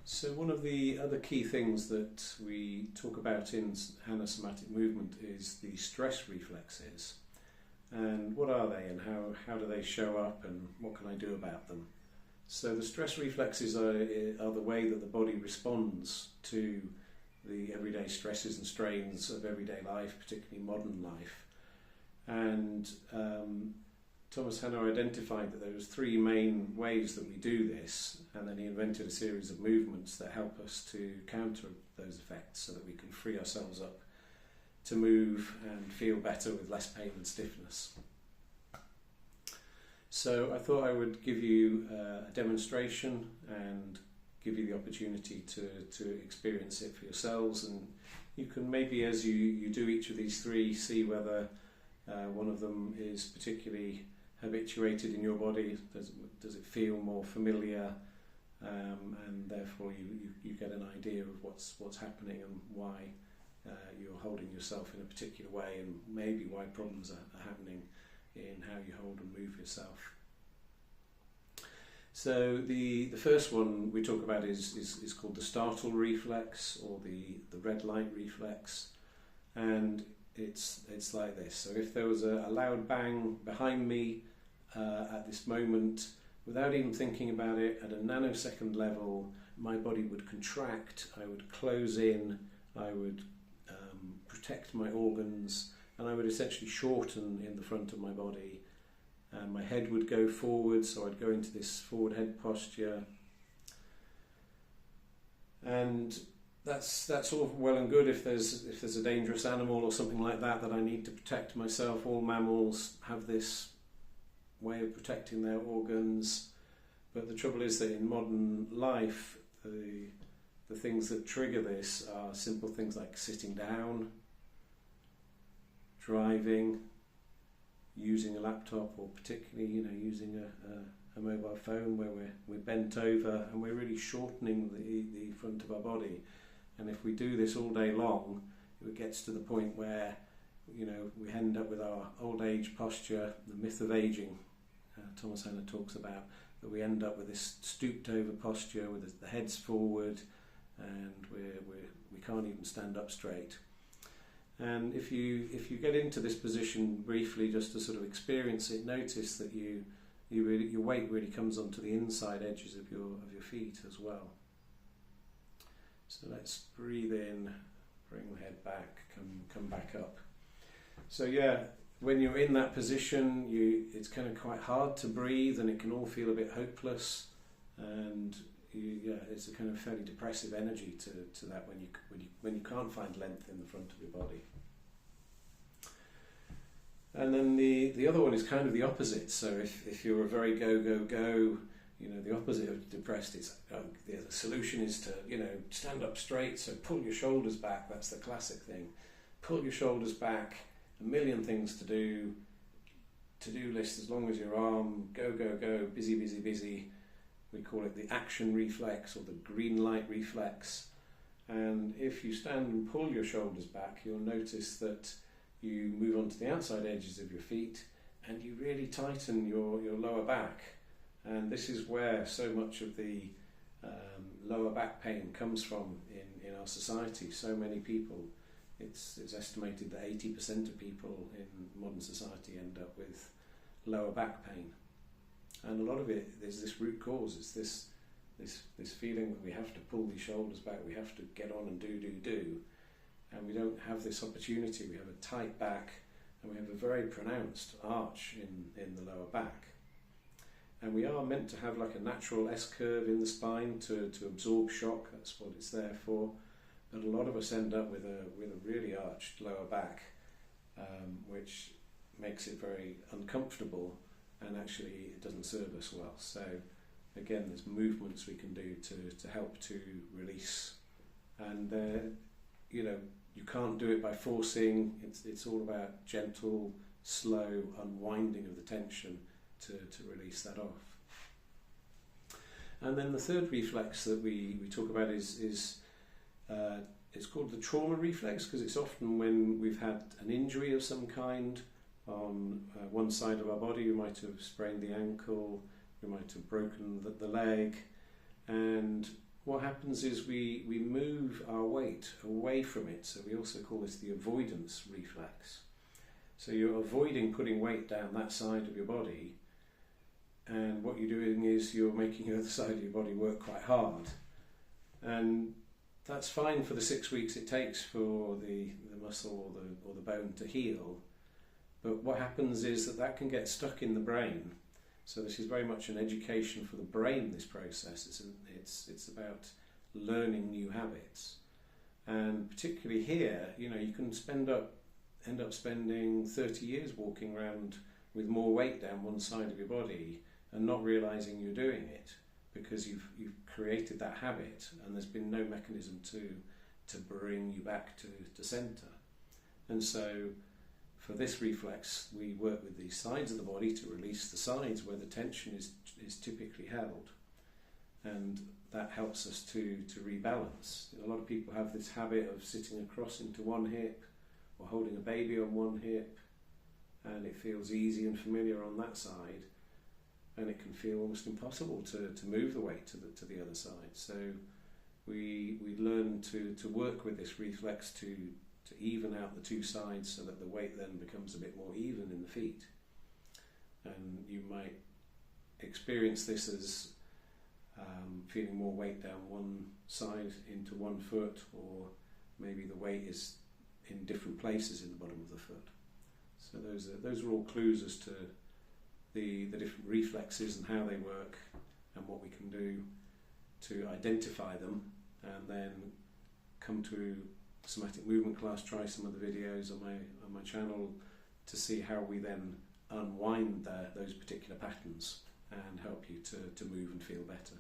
So one of the other key things that we talk about in anasomatic movement is the stress reflexes. And what are they, and how do they show up, and what can I do about them? So the stress reflexes are the way that the body responds to the everyday stresses and strains of everyday life, particularly modern life. And Thomas Hanna identified that there was three main ways that we do this, and then he invented a series of movements that help us to counter those effects so that we can free ourselves up to move and feel better with less pain and stiffness. So I thought I would give you a demonstration and give you the opportunity to experience it for yourselves, and you can maybe, as you do each of these three, see whether one of them is particularly habituated in your body. Does it feel more familiar, and therefore you get an idea of what's happening and why you're holding yourself in a particular way, and maybe why problems are happening in how you hold and move yourself. So the first one we talk about is called the startle reflex, or the red light reflex, and it's like this. So if there was a loud bang behind me at this moment, without even thinking about it, at a nanosecond level, my body would contract, I would close in, I would protect my organs, and I would essentially shorten in the front of my body. And my head would go forward, so I'd go into this forward head posture. And that's all well and good if there's a dangerous animal or something like that I need to protect myself. All mammals have this way of protecting their organs, but the trouble is that in modern life, the things that trigger this are simple things like sitting down, driving, using a laptop, or particularly using a mobile phone where we're bent over and we're really shortening the front of our body. And if we do this all day long, it gets to the point where we end up with our old age posture, the myth of aging. Thomas Hanna talks about that we end up with this stooped over posture with the heads forward, and we can't even stand up straight. And if you get into this position briefly, just to sort of experience it, notice that your weight really comes onto the inside edges of your feet as well. So let's breathe in, bring the head back, come back up. So yeah, when you're in that position, it's kind of quite hard to breathe, and it can all feel a bit hopeless, and it's a kind of fairly depressive energy to that when you can't find length in the front of your body. And then the other one is kind of the opposite. So if you're a very go, the opposite of depressed is the solution is to stand up straight. So pull your shoulders back. That's the classic thing. Pull your shoulders back. A million things to do. To-do list as long as your arm. Go, busy. We call it the action reflex, or the green light reflex. And if you stand and pull your shoulders back, you'll notice that you move onto the outside edges of your feet, and you really tighten your lower back. And this is where so much of the lower back pain comes from in our society. So many people, it's estimated that 80% of people in modern society end up with lower back pain. And a lot of it is this root cause. It's this feeling that we have to pull these shoulders back, we have to get on and do, and we don't have this opportunity. We have a tight back, and we have a very pronounced arch in the lower back. And we are meant to have like a natural S-curve in the spine to absorb shock. That's what it's there for. But a lot of us end up with a really arched lower back, which makes it very uncomfortable, and actually it doesn't serve us well. So again, there's movements we can do to help to release, and you can't do it by forcing. It's all about gentle, slow unwinding of the tension to release that off. And then the third reflex that we talk about is it's called the trauma reflex, because it's often when we've had an injury of some kind on one side of our body. We might have sprained the ankle, we might have broken the leg, and what happens is we move our weight away from it, so we also call this the avoidance reflex. So you're avoiding putting weight down that side of your body, and what you're doing is you're making the other side of your body work quite hard. And that's fine for the 6 weeks it takes for the muscle or the bone to heal, but what happens is that can get stuck in the brain. So this is very much an education for the brain, this process. It's about learning new habits. And particularly here, you can end up spending 30 years walking around with more weight down one side of your body and not realising you're doing it, because you've created that habit and there's been no mechanism to bring you back to centre. And so for this reflex, we work with the sides of the body to release the sides where the tension is typically held, and that helps us to rebalance. A lot of people have this habit of sitting across into one hip or holding a baby on one hip, and it feels easy and familiar on that side, and it can feel almost impossible to move the weight to the other side. So we learn to work with this reflex to even out the two sides so that the weight then becomes a bit more even in the feet. And you might experience this as feeling more weight down one side into one foot, or maybe the weight is in different places in the bottom of the foot. So those are all clues as to the different reflexes and how they work and what we can do to identify them, and then come to somatic movement class, try some of the videos on my channel to see how we then unwind those particular patterns and help you to move and feel better.